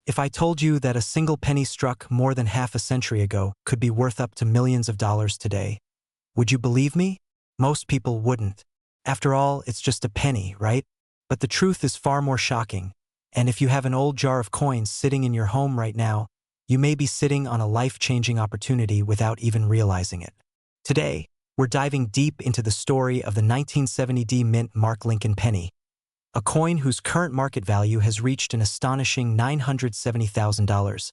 If I told you that a single penny struck more than half a century ago could be worth up to millions of dollars today, would you believe me? Most people wouldn't. After all, it's just a penny, right? But the truth is far more shocking. And if you have an old jar of coins sitting in your home right now, you may be sitting on a life-changing opportunity without even realizing it. Today, we're diving deep into the story of the 1970 mint Mark Lincoln penny, a coin whose current market value has reached an astonishing $970,000.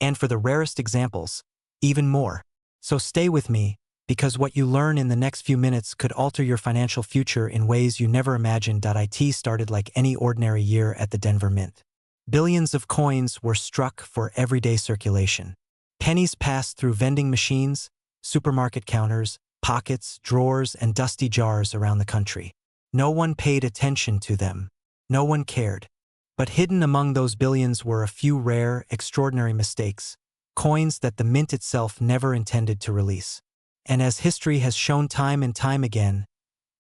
And for the rarest examples, even more. So stay with me, because what you learn in the next few minutes could alter your financial future in ways you never imagined. It started like any ordinary year at the Denver Mint. Billions of coins were struck for everyday circulation. Pennies passed through vending machines, supermarket counters, pockets, drawers, and dusty jars around the country. No one paid attention to them. No one cared. But hidden among those billions were a few rare, extraordinary mistakes, coins that the mint itself never intended to release. And as history has shown time and time again,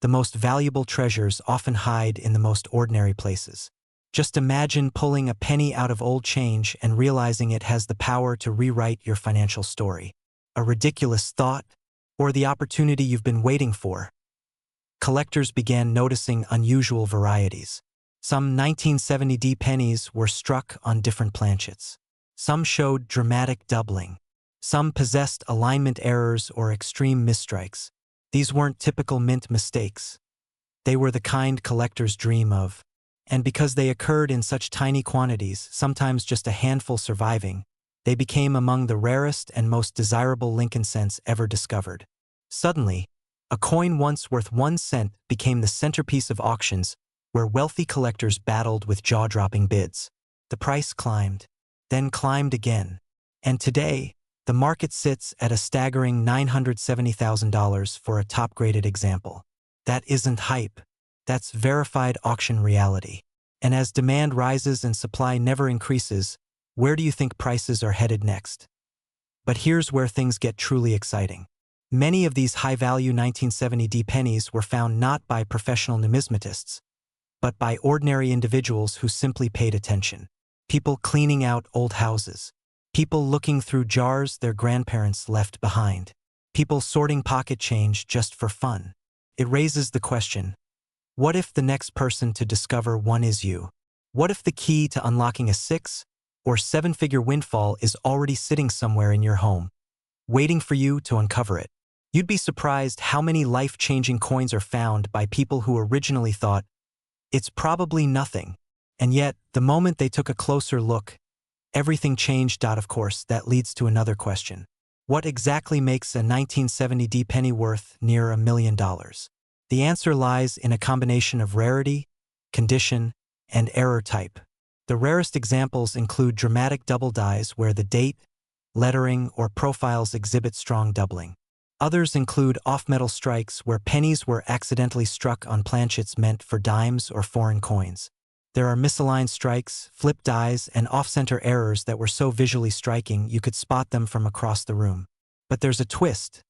the most valuable treasures often hide in the most ordinary places. Just imagine pulling a penny out of old change and realizing it has the power to rewrite your financial story. A ridiculous thought, or the opportunity you've been waiting for? Collectors began noticing unusual varieties. Some 1970 pennies were struck on different planchets. Some showed dramatic doubling. Some possessed alignment errors or extreme misstrikes. These weren't typical mint mistakes. They were the kind collectors dream of. And because they occurred in such tiny quantities, sometimes just a handful surviving, they became among the rarest and most desirable Lincoln cents ever discovered. Suddenly, a coin once worth 1 cent became the centerpiece of auctions where wealthy collectors battled with jaw-dropping bids. The price climbed, then climbed again. And today, the market sits at a staggering $970,000 for a top-graded example. That isn't hype. That's verified auction reality. And as demand rises and supply never increases, where do you think prices are headed next? But here's where things get truly exciting. Many of these high-value 1970 pennies were found not by professional numismatists, but by ordinary individuals who simply paid attention. People cleaning out old houses. People looking through jars their grandparents left behind. People sorting pocket change just for fun. It raises the question, what if the next person to discover one is you? What if the key to unlocking a 6- or 7-figure windfall is already sitting somewhere in your home, waiting for you to uncover it? You'd be surprised how many life-changing coins are found by people who originally thought, it's probably nothing. And yet, the moment they took a closer look, everything changed. Of course, that leads to another question. What exactly makes a 1970 penny worth near $1 million? The answer lies in a combination of rarity, condition, and error type. The rarest examples include dramatic double dies where the date, lettering, or profiles exhibit strong doubling. Others include off-metal strikes where pennies were accidentally struck on planchets meant for dimes or foreign coins. There are misaligned strikes, flip dies, and off-center errors that were so visually striking you could spot them from across the room. But there's a twist.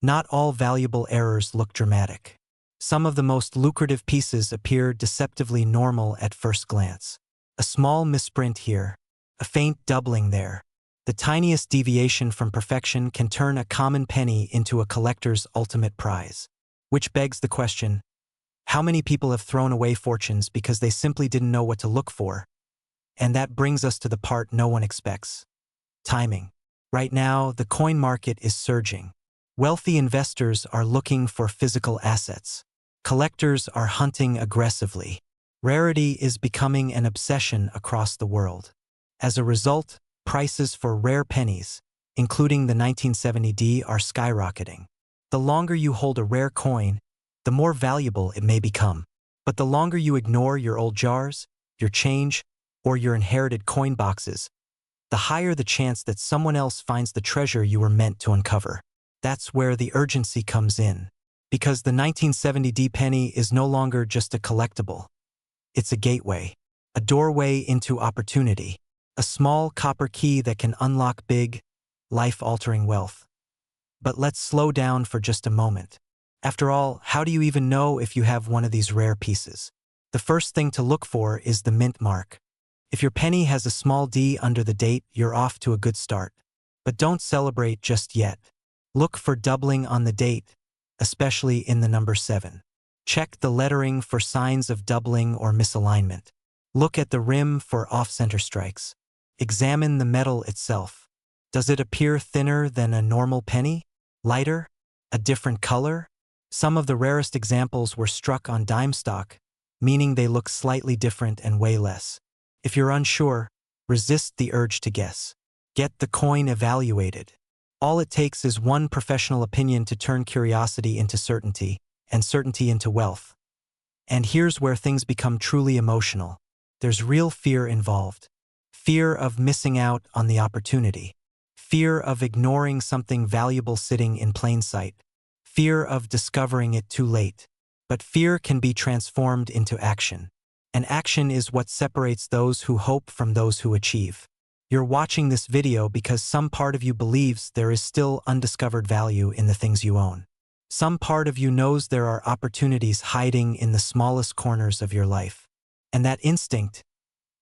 Not all valuable errors look dramatic. Some of the most lucrative pieces appear deceptively normal at first glance. A small misprint here, a faint doubling there. The tiniest deviation from perfection can turn a common penny into a collector's ultimate prize. Which begs the question, how many people have thrown away fortunes because they simply didn't know what to look for? And that brings us to the part no one expects. Timing. Right now, the coin market is surging. Wealthy investors are looking for physical assets. Collectors are hunting aggressively. Rarity is becoming an obsession across the world. As a result, prices for rare pennies, including the 1970 are skyrocketing. The longer you hold a rare coin, the more valuable it may become. But the longer you ignore your old jars, your change, or your inherited coin boxes, the higher the chance that someone else finds the treasure you were meant to uncover. That's where the urgency comes in. Because the 1970 penny is no longer just a collectible. It's a gateway, a doorway into opportunity, a small copper key that can unlock big, life-altering wealth. But let's slow down for just a moment. After all, how do you even know if you have one of these rare pieces? The first thing to look for is the mint mark. If your penny has a small d under the date, you're off to a good start. But don't celebrate just yet. Look for doubling on the date, especially in the number 7. Check the lettering for signs of doubling or misalignment. Look at the rim for off-center strikes. Examine the metal itself. Does it appear thinner than a normal penny? Lighter? A different color? Some of the rarest examples were struck on dime stock, meaning they look slightly different and weigh less. If you're unsure, resist the urge to guess. Get the coin evaluated. All it takes is one professional opinion to turn curiosity into certainty, and certainty into wealth. And here's where things become truly emotional. There's real fear involved. Fear of missing out on the opportunity. Fear of ignoring something valuable sitting in plain sight. Fear of discovering it too late. But fear can be transformed into action. And action is what separates those who hope from those who achieve. You're watching this video because some part of you believes there is still undiscovered value in the things you own. Some part of you knows there are opportunities hiding in the smallest corners of your life. And that instinct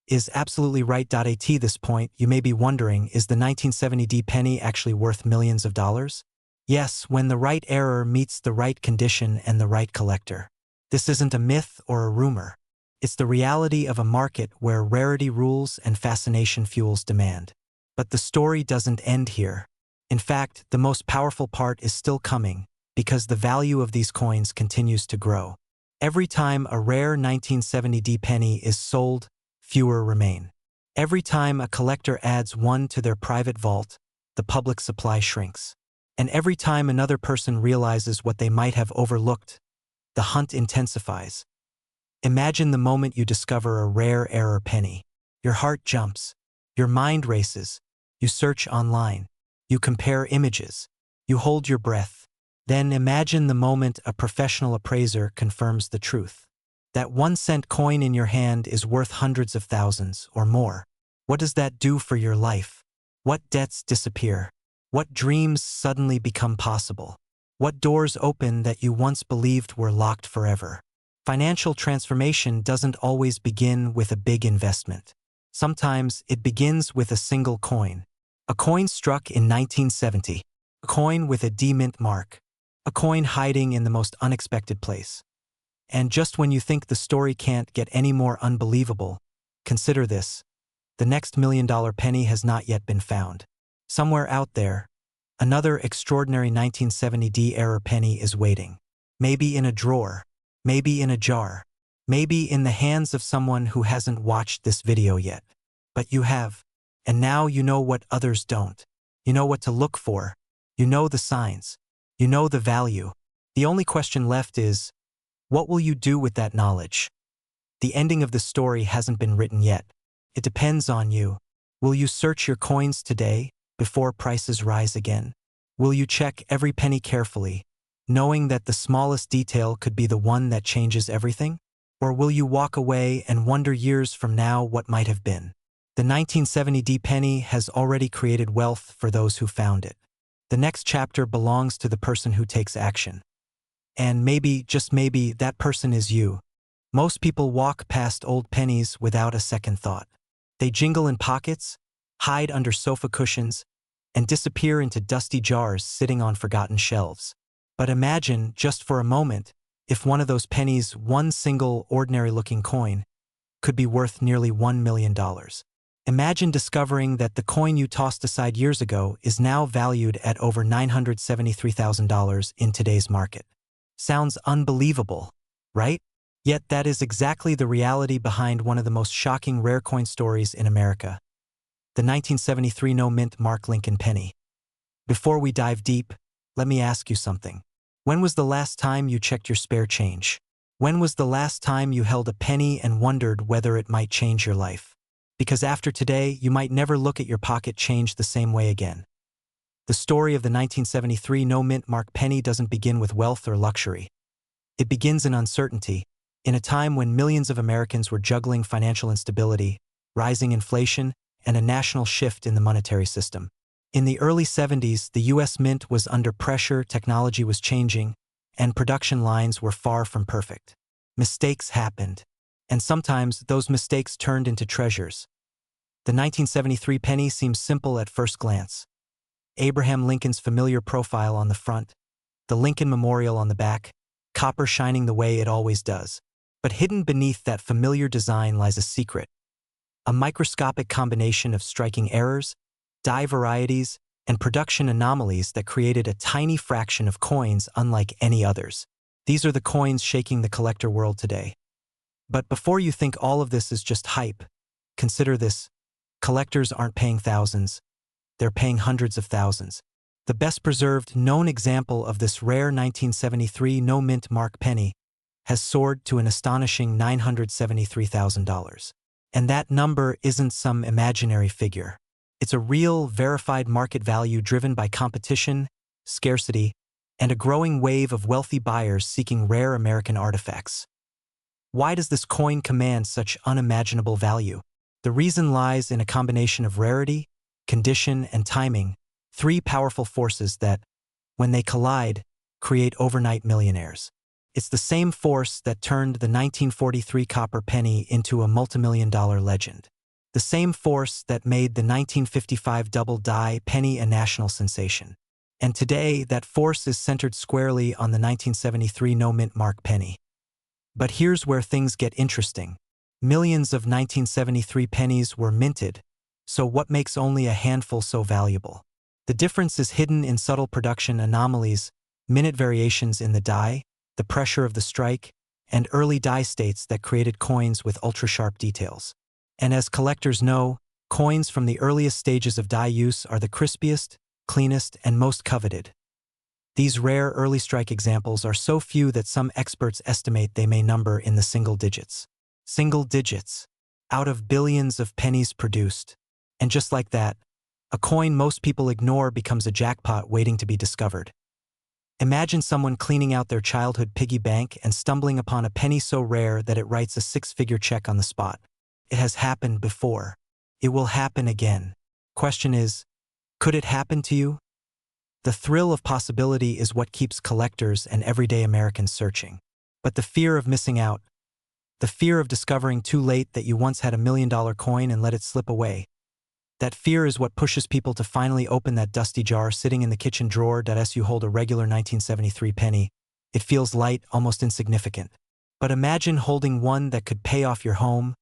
is absolutely right. At this point, you may be wondering, is the 1970 penny actually worth millions of dollars? Yes, when the right error meets the right condition and the right collector. This isn't a myth or a rumor. It's the reality of a market where rarity rules and fascination fuels demand. But the story doesn't end here. In fact, the most powerful part is still coming, because the value of these coins continues to grow. Every time a rare 1970 penny is sold, fewer remain. Every time a collector adds one to their private vault, the public supply shrinks. And every time another person realizes what they might have overlooked, the hunt intensifies. Imagine the moment you discover a rare error penny. Your heart jumps. Your mind races. You search online. You compare images. You hold your breath. Then imagine the moment a professional appraiser confirms the truth. That 1-cent coin in your hand is worth hundreds of thousands or more. What does that do for your life? What debts disappear? What dreams suddenly become possible? What doors open that you once believed were locked forever? Financial transformation doesn't always begin with a big investment. Sometimes it begins with a single coin. A coin struck in 1970. A coin with a D-mint mark. A coin hiding in the most unexpected place. And just when you think the story can't get any more unbelievable, consider this. The next million-dollar penny has not yet been found. Somewhere out there, another extraordinary 1970 error penny is waiting. Maybe in a drawer. Maybe in a jar. Maybe in the hands of someone who hasn't watched this video yet. But you have. And now you know what others don't. You know what to look for. You know the signs. You know the value. The only question left is, what will you do with that knowledge? The ending of the story hasn't been written yet. It depends on you. Will you search your coins today, before prices rise again? Will you check every penny carefully, knowing that the smallest detail could be the one that changes everything? Or will you walk away and wonder years from now what might have been? The 1970 penny has already created wealth for those who found it. The next chapter belongs to the person who takes action. And maybe, just maybe, that person is you. Most people walk past old pennies without a second thought. They jingle in pockets, hide under sofa cushions, and disappear into dusty jars sitting on forgotten shelves. But imagine, just for a moment, if one of those pennies, one single ordinary-looking coin, could be worth nearly $1 million. Imagine discovering that the coin you tossed aside years ago is now valued at over $973,000 in today's market. Sounds unbelievable, right? Yet that is exactly the reality behind one of the most shocking rare coin stories in America. The 1973 no-mint Mark Lincoln penny. Before we dive deep, let me ask you something. When was the last time you checked your spare change? When was the last time you held a penny and wondered whether it might change your life? Because after today, you might never look at your pocket change the same way again. The story of the 1973 no-mint Mark penny doesn't begin with wealth or luxury. It begins in uncertainty, in a time when millions of Americans were juggling financial instability, rising inflation, and a national shift in the monetary system. In the early 70s, the U.S. Mint was under pressure, technology was changing, and production lines were far from perfect. Mistakes happened. And sometimes those mistakes turned into treasures. The 1973 penny seems simple at first glance. Abraham Lincoln's familiar profile on the front, the Lincoln Memorial on the back, copper shining the way it always does. But hidden beneath that familiar design lies a secret. A microscopic combination of striking errors, die varieties, and production anomalies that created a tiny fraction of coins unlike any others. These are the coins shaking the collector world today. But before you think all of this is just hype, consider this. Collectors aren't paying thousands, they're paying hundreds of thousands. The best preserved known example of this rare 1973 no-mint mark penny has soared to an astonishing $973,000. And that number isn't some imaginary figure. It's a real, verified market value driven by competition, scarcity, and a growing wave of wealthy buyers seeking rare American artifacts. Why does this coin command such unimaginable value? The reason lies in a combination of rarity, condition, and timing, three powerful forces that, when they collide, create overnight millionaires. It's the same force that turned the 1943 copper penny into a multimillion-dollar legend. The same force that made the 1955 double die penny a national sensation. And today, that force is centered squarely on the 1973 no-mint mark penny. But here's where things get interesting. Millions of 1973 pennies were minted, so what makes only a handful so valuable? The difference is hidden in subtle production anomalies, minute variations in the die, the pressure of the strike, and early die states that created coins with ultra-sharp details. And as collectors know, coins from the earliest stages of die use are the crispiest, cleanest, and most coveted. These rare early strike examples are so few that some experts estimate they may number in the single digits. Single digits, out of billions of pennies produced. And just like that, a coin most people ignore becomes a jackpot waiting to be discovered. Imagine someone cleaning out their childhood piggy bank and stumbling upon a penny so rare that it writes a six-figure check on the spot. It has happened before. It will happen again. Question is, could it happen to you? The thrill of possibility is what keeps collectors and everyday Americans searching. But the fear of missing out, the fear of discovering too late that you once had a $1 million coin and let it slip away, that fear is what pushes people to finally open that dusty jar sitting in the kitchen drawer. As you hold a regular 1973 penny, it feels light, almost insignificant. But imagine holding one that could pay off your home,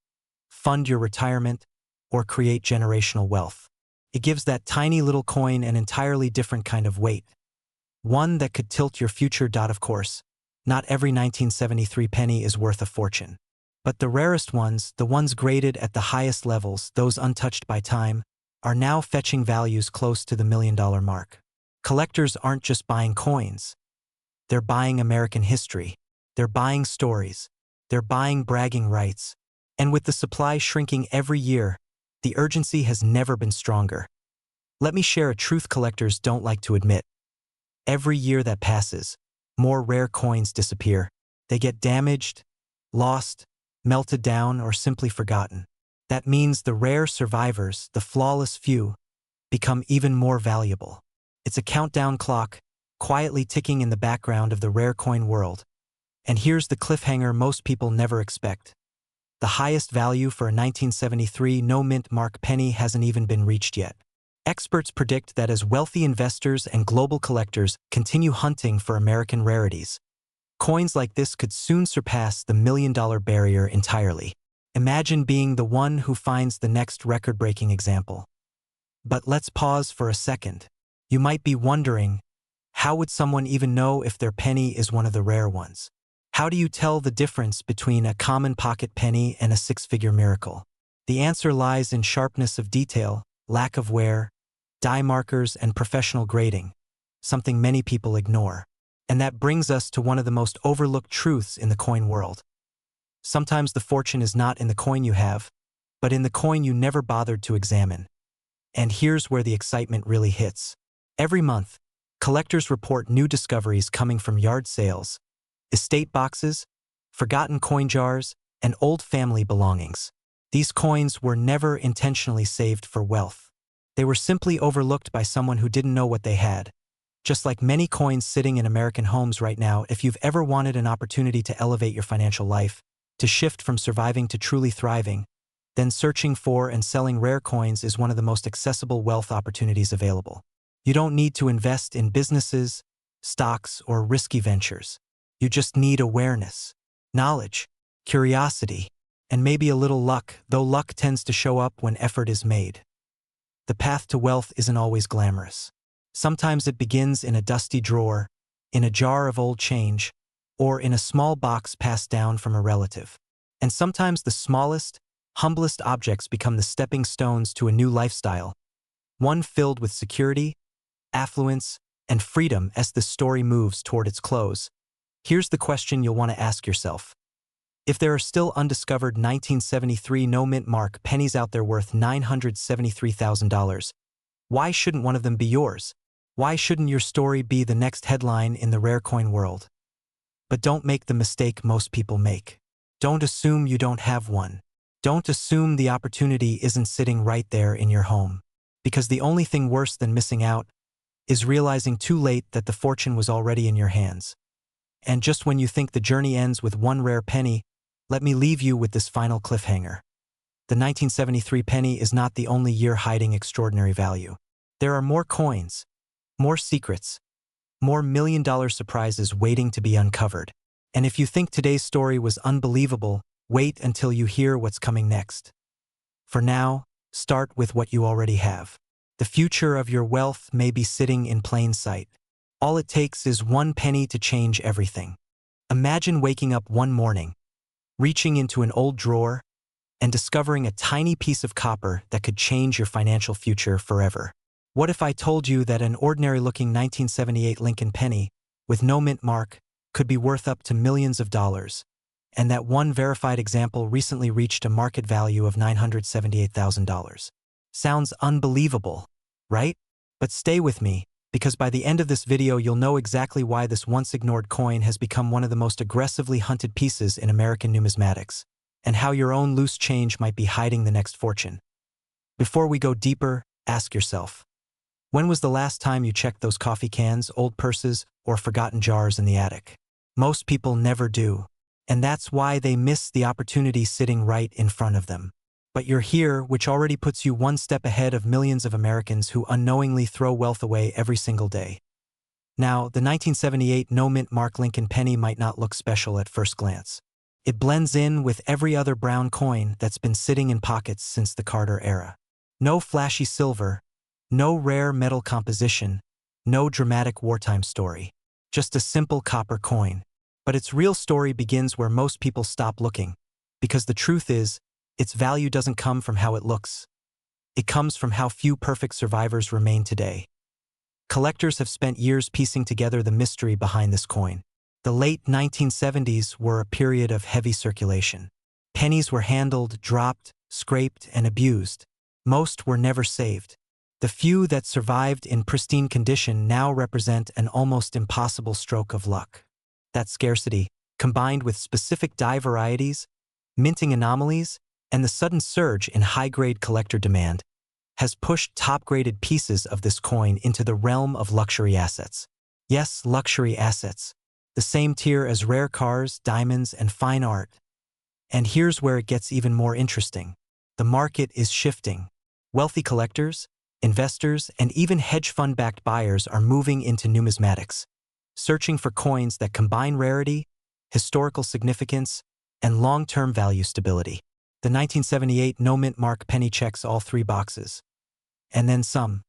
fund your retirement, or create generational wealth. It gives that tiny little coin an entirely different kind of weight. One that could tilt your future. Of course, not every 1973 penny is worth a fortune. But the rarest ones, the ones graded at the highest levels, those untouched by time, are now fetching values close to the $1 million mark. Collectors aren't just buying coins. They're buying American history. They're buying stories. They're buying bragging rights. And with the supply shrinking every year, the urgency has never been stronger. Let me share a truth collectors don't like to admit. Every year that passes, more rare coins disappear. They get damaged, lost, melted down, or simply forgotten. That means the rare survivors, the flawless few, become even more valuable. It's a countdown clock, quietly ticking in the background of the rare coin world. And here's the cliffhanger most people never expect. The highest value for a 1973 no-mint mark penny hasn't even been reached yet. Experts predict that as wealthy investors and global collectors continue hunting for American rarities, coins like this could soon surpass the $1 million barrier entirely. Imagine being the one who finds the next record-breaking example. But let's pause for a second. You might be wondering, how would someone even know if their penny is one of the rare ones? How do you tell the difference between a common pocket penny and a six-figure miracle? The answer lies in sharpness of detail, lack of wear, die markers, and professional grading, something many people ignore. And that brings us to one of the most overlooked truths in the coin world. Sometimes the fortune is not in the coin you have, but in the coin you never bothered to examine. And here's where the excitement really hits. Every month, collectors report new discoveries coming from yard sales, estate boxes, forgotten coin jars, and old family belongings. These coins were never intentionally saved for wealth. They were simply overlooked by someone who didn't know what they had. Just like many coins sitting in American homes right now, if you've ever wanted an opportunity to elevate your financial life, to shift from surviving to truly thriving, then searching for and selling rare coins is one of the most accessible wealth opportunities available. You don't need to invest in businesses, stocks, or risky ventures. You just need awareness, knowledge, curiosity, and maybe a little luck, though luck tends to show up when effort is made. The path to wealth isn't always glamorous. Sometimes it begins in a dusty drawer, in a jar of old change, or in a small box passed down from a relative. And sometimes the smallest, humblest objects become the stepping stones to a new lifestyle, one filled with security, affluence, and freedom. As the story moves toward its close, here's the question you'll want to ask yourself. If there are still undiscovered 1973 no-mint mark pennies out there worth $973,000, why shouldn't one of them be yours? Why shouldn't your story be the next headline in the rare coin world? But don't make the mistake most people make. Don't assume you don't have one. Don't assume the opportunity isn't sitting right there in your home. Because the only thing worse than missing out is realizing too late that the fortune was already in your hands. And just when you think the journey ends with one rare penny, let me leave you with this final cliffhanger. The 1973 penny is not the only year hiding extraordinary value. There are more coins, more secrets, more million-dollar surprises waiting to be uncovered. And if you think today's story was unbelievable, wait until you hear what's coming next. For now, start with what you already have. The future of your wealth may be sitting in plain sight. All it takes is one penny to change everything. Imagine waking up one morning, reaching into an old drawer, and discovering a tiny piece of copper that could change your financial future forever. What if I told you that an ordinary-looking 1978 Lincoln penny with no mint mark could be worth up to millions of dollars, and that one verified example recently reached a market value of $978,000? Sounds unbelievable, right? But stay with me, because by the end of this video you'll know exactly why this once-ignored coin has become one of the most aggressively hunted pieces in American numismatics, and how your own loose change might be hiding the next fortune. Before we go deeper, ask yourself, when was the last time you checked those coffee cans, old purses, or forgotten jars in the attic? Most people never do, and that's why they miss the opportunity sitting right in front of them. But you're here, which already puts you one step ahead of millions of Americans who unknowingly throw wealth away every single day. Now, the 1978 no-mint mark Lincoln penny might not look special at first glance. It blends in with every other brown coin that's been sitting in pockets since the Carter era. No flashy silver, no rare metal composition, no dramatic wartime story. Just a simple copper coin. But its real story begins where most people stop looking, because the truth is, its value doesn't come from how it looks. It comes from how few perfect survivors remain today. Collectors have spent years piecing together the mystery behind this coin. The late 1970s were a period of heavy circulation. Pennies were handled, dropped, scraped, and abused. Most were never saved. The few that survived in pristine condition now represent an almost impossible stroke of luck. That scarcity, combined with specific die varieties, minting anomalies, and the sudden surge in high-grade collector demand, has pushed top-graded pieces of this coin into the realm of luxury assets. Yes, luxury assets. The same tier as rare cars, diamonds, and fine art. And here's where it gets even more interesting. The market is shifting. Wealthy collectors, investors, and even hedge fund-backed buyers are moving into numismatics, searching for coins that combine rarity, historical significance, and long-term value stability. The 1978 no-mint mark penny checks all three boxes. And then some.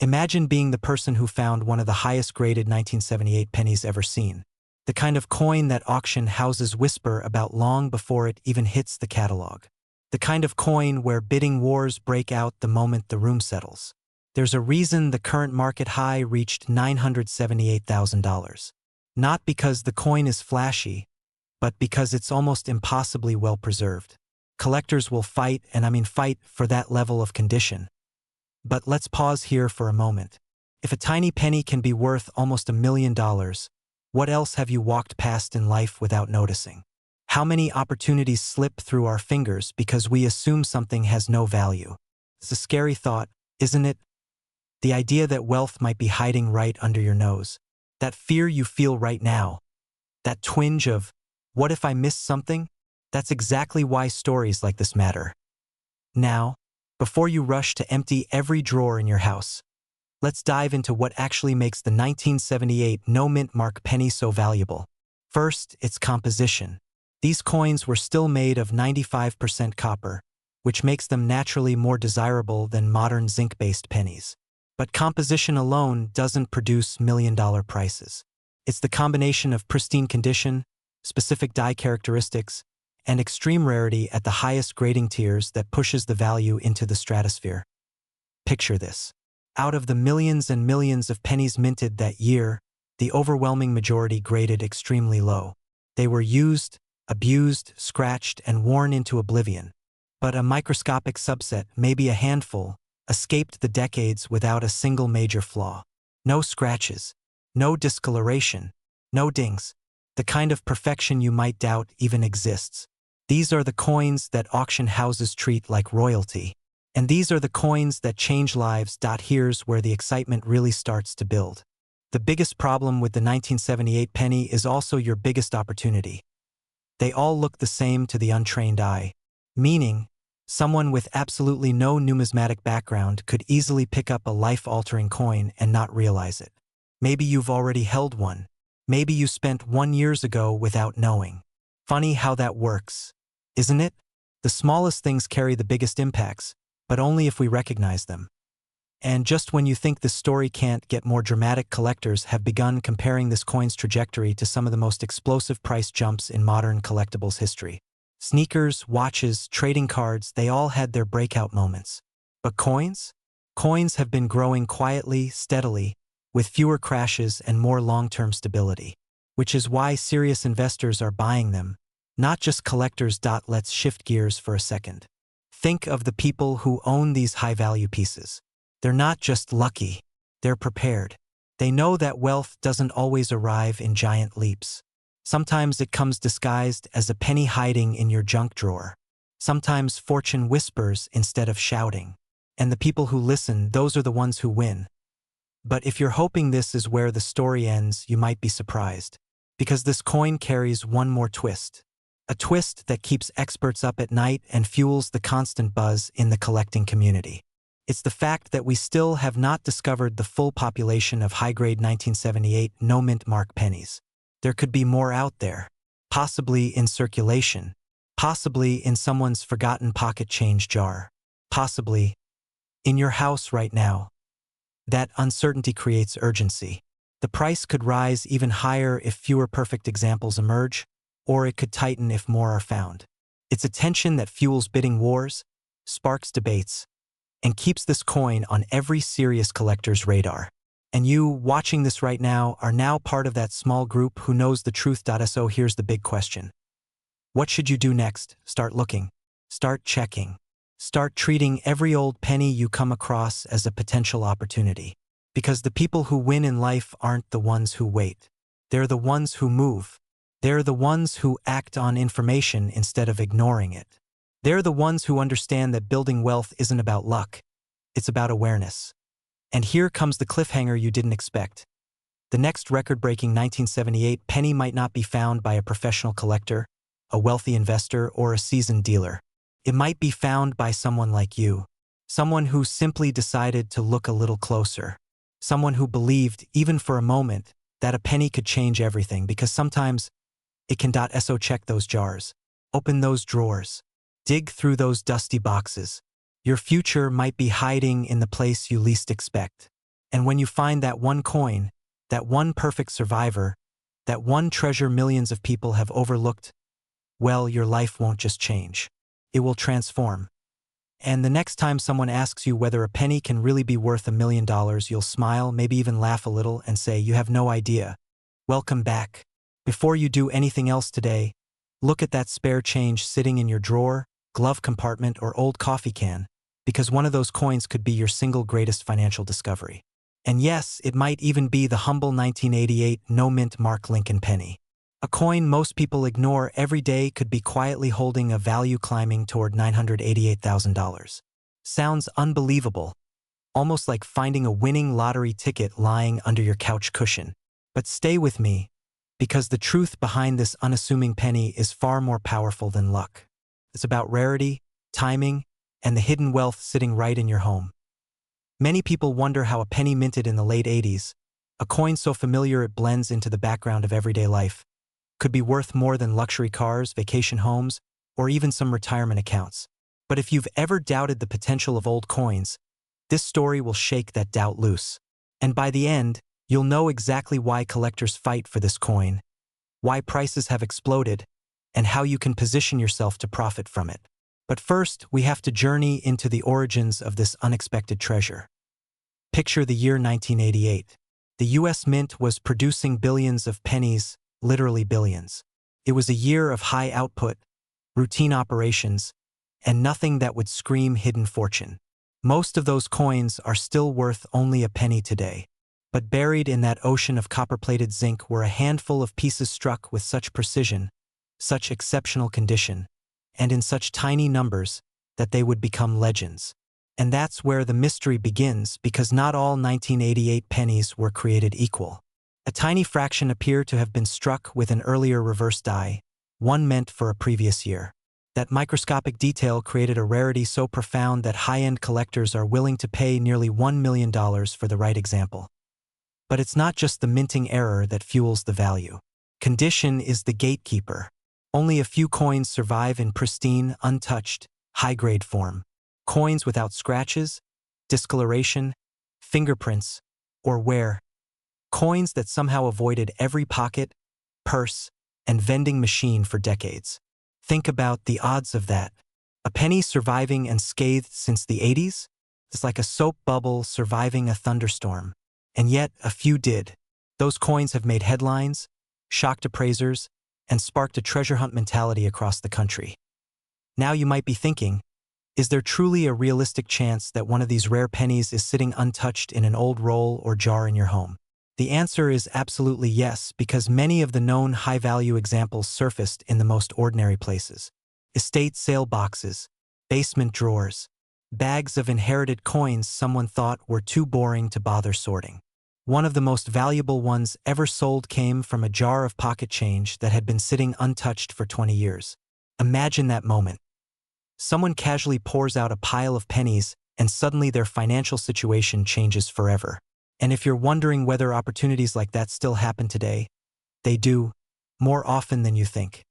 Imagine being the person who found one of the highest-graded 1978 pennies ever seen. The kind of coin that auction houses whisper about long before it even hits the catalog. The kind of coin where bidding wars break out the moment the room settles. There's a reason the current market high reached $978,000. Not because the coin is flashy, but because it's almost impossibly well preserved. Collectors will fight, and I mean fight, for that level of condition. But let's pause here for a moment. If a tiny penny can be worth almost $1 million, what else have you walked past in life without noticing? How many opportunities slip through our fingers because we assume something has no value? It's a scary thought, isn't it? The idea that wealth might be hiding right under your nose. That fear you feel right now. That twinge of, what if I miss something? That's exactly why stories like this matter. Now, before you rush to empty every drawer in your house, let's dive into what actually makes the 1978 no-mint mark penny so valuable. First, its composition. These coins were still made of 95% copper, which makes them naturally more desirable than modern zinc-based pennies. But composition alone doesn't produce million-dollar prices. It's the combination of pristine condition, specific die characteristics, and extreme rarity at the highest grading tiers that pushes the value into the stratosphere. Picture this. Out of the millions and millions of pennies minted that year, the overwhelming majority graded extremely low. They were used, abused, scratched, and worn into oblivion. But a microscopic subset, maybe a handful, escaped the decades without a single major flaw. No scratches, no discoloration, no dings, the kind of perfection you might doubt even exists. These are the coins that auction houses treat like royalty. And these are the coins that change lives. Here's where the excitement really starts to build. The biggest problem with the 1978 penny is also your biggest opportunity. They all look the same to the untrained eye, meaning someone with absolutely no numismatic background could easily pick up a life-altering coin and not realize it. Maybe you've already held one. Maybe you spent 1 year ago without knowing. Funny how that works, isn't it? The smallest things carry the biggest impacts, but only if we recognize them. And just when you think the story can't get more dramatic, collectors have begun comparing this coin's trajectory to some of the most explosive price jumps in modern collectibles history. Sneakers, watches, trading cards, they all had their breakout moments. But coins? Coins have been growing quietly, steadily, with fewer crashes and more long-term stability. Which is why serious investors are buying them, not just collectors. Let's shift gears for a second. Think of the people who own these high-value pieces. They're not just lucky, they're prepared. They know that wealth doesn't always arrive in giant leaps. Sometimes it comes disguised as a penny hiding in your junk drawer. Sometimes fortune whispers instead of shouting. And the people who listen, those are the ones who win. But if you're hoping this is where the story ends, you might be surprised. Because this coin carries one more twist. A twist that keeps experts up at night and fuels the constant buzz in the collecting community. It's the fact that we still have not discovered the full population of high-grade 1978 no-mint mark pennies. There could be more out there, possibly in circulation, possibly in someone's forgotten pocket change jar, possibly in your house right now. That uncertainty creates urgency. The price could rise even higher if fewer perfect examples emerge, or it could tighten if more are found. It's a tension that fuels bidding wars, sparks debates, and keeps this coin on every serious collector's radar. And you, watching this right now, are now part of that small group who knows the truth. So here's the big question. What should you do next? Start looking. Start checking. Start treating every old penny you come across as a potential opportunity. Because the people who win in life aren't the ones who wait. They're the ones who move. They're the ones who act on information instead of ignoring it. They're the ones who understand that building wealth isn't about luck. It's about awareness. And here comes the cliffhanger you didn't expect. The next record-breaking 1978 penny might not be found by a professional collector, a wealthy investor, or a seasoned dealer. It might be found by someone like you. Someone who simply decided to look a little closer. Someone who believed, even for a moment, that a penny could change everything, because sometimes it can. So check those jars. Open those drawers. Dig through those dusty boxes. Your future might be hiding in the place you least expect. And when you find that one coin, that one perfect survivor, that one treasure millions of people have overlooked, well, your life won't just change. It will transform. And the next time someone asks you whether a penny can really be worth $1 million, you'll smile, maybe even laugh a little, and say, "You have no idea. Welcome back." Before you do anything else today, look at that spare change sitting in your drawer, glove compartment, or old coffee can, because one of those coins could be your single greatest financial discovery. And yes, it might even be the humble 1988 no-mint mark Lincoln penny. A coin most people ignore every day could be quietly holding a value climbing toward $988,000. Sounds unbelievable, almost like finding a winning lottery ticket lying under your couch cushion. But stay with me, because the truth behind this unassuming penny is far more powerful than luck. It's about rarity, timing, and the hidden wealth sitting right in your home. Many people wonder how a penny minted in the late 80s, a coin so familiar it blends into the background of everyday life, could be worth more than luxury cars, vacation homes, or even some retirement accounts. But if you've ever doubted the potential of old coins, this story will shake that doubt loose. And by the end, you'll know exactly why collectors fight for this coin, why prices have exploded, and how you can position yourself to profit from it. But first, we have to journey into the origins of this unexpected treasure. Picture the year 1988. The US Mint was producing billions of pennies, literally billions. It was a year of high output, routine operations, and nothing that would scream hidden fortune. Most of those coins are still worth only a penny today. But buried in that ocean of copper-plated zinc were a handful of pieces struck with such precision, such exceptional condition, and in such tiny numbers that they would become legends. And that's where the mystery begins, because not all 1988 pennies were created equal. A tiny fraction appear to have been struck with an earlier reverse die, one meant for a previous year. That microscopic detail created a rarity so profound that high-end collectors are willing to pay nearly $1 million for the right example. But it's not just the minting error that fuels the value. Condition is the gatekeeper. Only a few coins survive in pristine, untouched, high-grade form. Coins without scratches, discoloration, fingerprints, or wear. Coins that somehow avoided every pocket, purse, and vending machine for decades. Think about the odds of that. A penny surviving unscathed since the 80s? It's like a soap bubble surviving a thunderstorm. And yet, a few did. Those coins have made headlines, shocked appraisers, and sparked a treasure hunt mentality across the country. Now you might be thinking, is there truly a realistic chance that one of these rare pennies is sitting untouched in an old roll or jar in your home? The answer is absolutely yes, because many of the known high-value examples surfaced in the most ordinary places. Estate sale boxes, basement drawers, bags of inherited coins someone thought were too boring to bother sorting. One of the most valuable ones ever sold came from a jar of pocket change that had been sitting untouched for 20 years. Imagine that moment. Someone casually pours out a pile of pennies, and suddenly their financial situation changes forever. And if you're wondering whether opportunities like that still happen today, they do, more often than you think.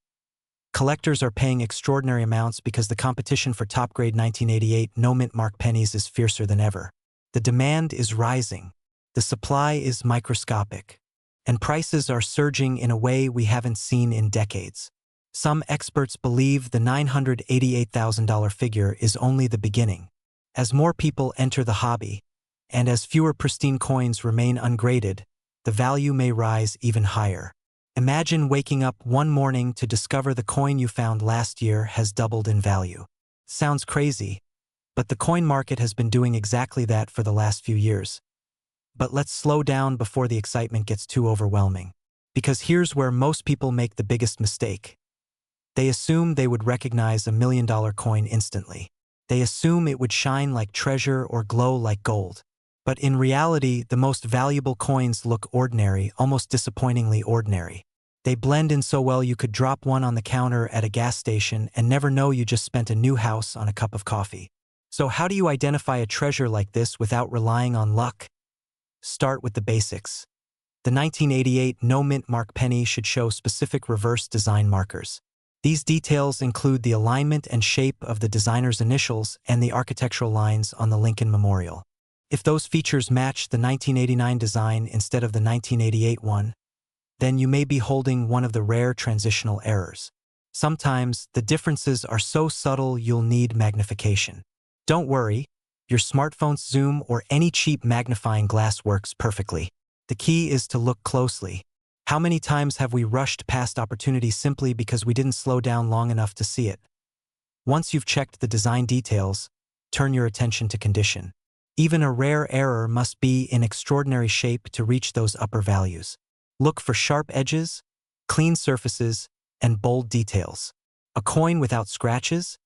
Collectors are paying extraordinary amounts because the competition for top-grade 1988 no-mint mark pennies is fiercer than ever. The demand is rising, the supply is microscopic, and prices are surging in a way we haven't seen in decades. Some experts believe the $988,000 figure is only the beginning. As more people enter the hobby, and as fewer pristine coins remain ungraded, the value may rise even higher. Imagine waking up one morning to discover the coin you found last year has doubled in value. Sounds crazy, but the coin market has been doing exactly that for the last few years. But let's slow down before the excitement gets too overwhelming. Because here's where most people make the biggest mistake. They assume they would recognize a $1 million coin instantly. They assume it would shine like treasure or glow like gold. But in reality, the most valuable coins look ordinary, almost disappointingly ordinary. They blend in so well you could drop one on the counter at a gas station and never know you just spent a new house on a cup of coffee. So how do you identify a treasure like this without relying on luck? Start with the basics. The 1988 no-mint mark penny should show specific reverse design markers. These details include the alignment and shape of the designer's initials and the architectural lines on the Lincoln Memorial. If those features match the 1989 design instead of the 1988 one, then you may be holding one of the rare transitional errors. Sometimes, the differences are so subtle you'll need magnification. Don't worry, your smartphone's zoom or any cheap magnifying glass works perfectly. The key is to look closely. How many times have we rushed past opportunities simply because we didn't slow down long enough to see it? Once you've checked the design details, turn your attention to condition. Even a rare error must be in extraordinary shape to reach those upper values. Look for sharp edges, clean surfaces, and bold details. A coin without scratches,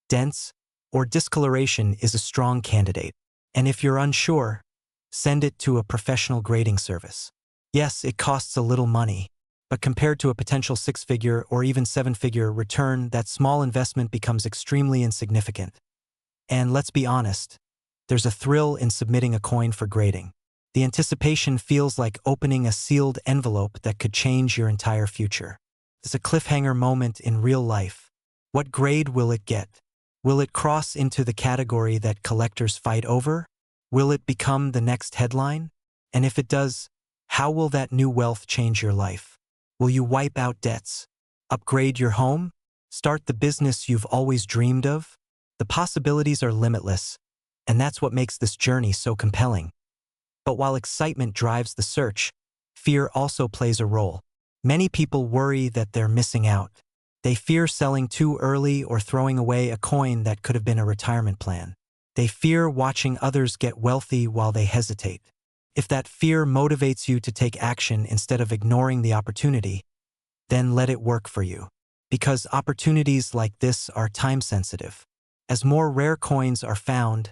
dents, or discoloration is a strong candidate. And if you're unsure, send it to a professional grading service. Yes, it costs a little money, but compared to a potential six-figure or even seven-figure return, that small investment becomes extremely insignificant. And let's be honest, there's a thrill in submitting a coin for grading. The anticipation feels like opening a sealed envelope that could change your entire future. It's a cliffhanger moment in real life. What grade will it get? Will it cross into the category that collectors fight over? Will it become the next headline? And if it does, how will that new wealth change your life? Will you wipe out debts? Upgrade your home? Start the business you've always dreamed of? The possibilities are limitless, and that's what makes this journey so compelling. But while excitement drives the search, fear also plays a role. Many people worry that they're missing out. They fear selling too early or throwing away a coin that could have been a retirement plan. They fear watching others get wealthy while they hesitate. If that fear motivates you to take action instead of ignoring the opportunity, then let it work for you. Because opportunities like this are time-sensitive. As more rare coins are found,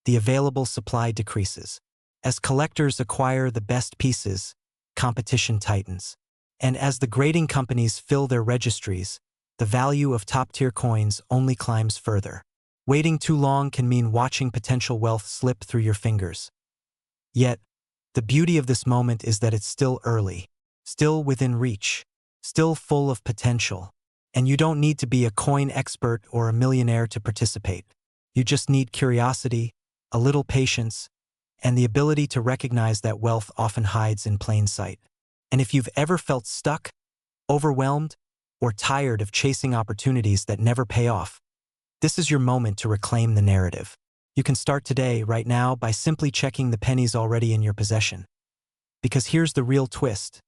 the available supply decreases. As collectors acquire the best pieces, competition tightens. And as the grading companies fill their registries, the value of top-tier coins only climbs further. Waiting too long can mean watching potential wealth slip through your fingers. Yet, the beauty of this moment is that it's still early, still within reach, still full of potential. And you don't need to be a coin expert or a millionaire to participate. You just need curiosity, a little patience, and the ability to recognize that wealth often hides in plain sight. And if you've ever felt stuck, overwhelmed, or tired of chasing opportunities that never pay off, this is your moment to reclaim the narrative. You can start today, right now, by simply checking the pennies already in your possession. Because here's the real twist.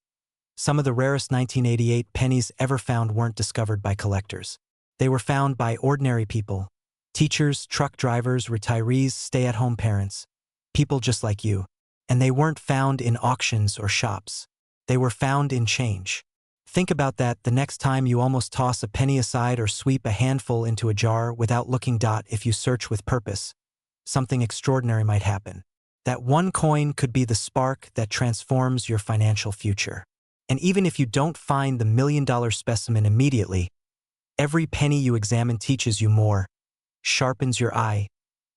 Some of the rarest 1988 pennies ever found weren't discovered by collectors. They were found by ordinary people, teachers, truck drivers, retirees, stay-at-home parents, people just like you. And they weren't found in auctions or shops. They were found in change. Think about that the next time you almost toss a penny aside or sweep a handful into a jar without looking. If you search with purpose, something extraordinary might happen. That one coin could be the spark that transforms your financial future. And even if you don't find the million-dollar specimen immediately, every penny you examine teaches you more, sharpens your eye,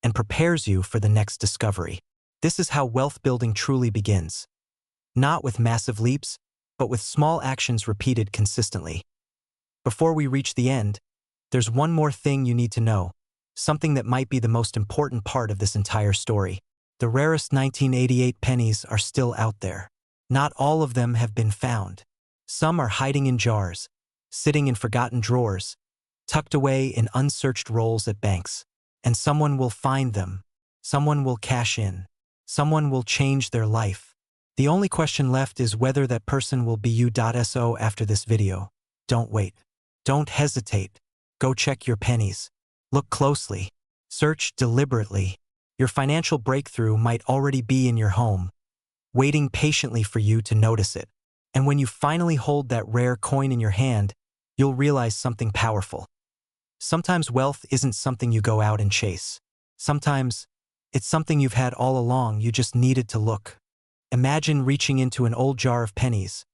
and prepares you for the next discovery. This is how wealth building truly begins. Not with massive leaps, but with small actions repeated consistently. Before we reach the end, there's one more thing you need to know, something that might be the most important part of this entire story. The rarest 1988 pennies are still out there. Not all of them have been found. Some are hiding in jars, sitting in forgotten drawers, tucked away in unsearched rolls at banks. And someone will find them. Someone will cash in. Someone will change their life. The only question left is whether that person will be you. So after this video, don't wait. Don't hesitate. Go check your pennies. Look closely. Search deliberately. Your financial breakthrough might already be in your home, waiting patiently for you to notice it. And when you finally hold that rare coin in your hand, you'll realize something powerful. Sometimes wealth isn't something you go out and chase. Sometimes it's something you've had all along, you just needed to look. Imagine reaching into an old jar of pennies,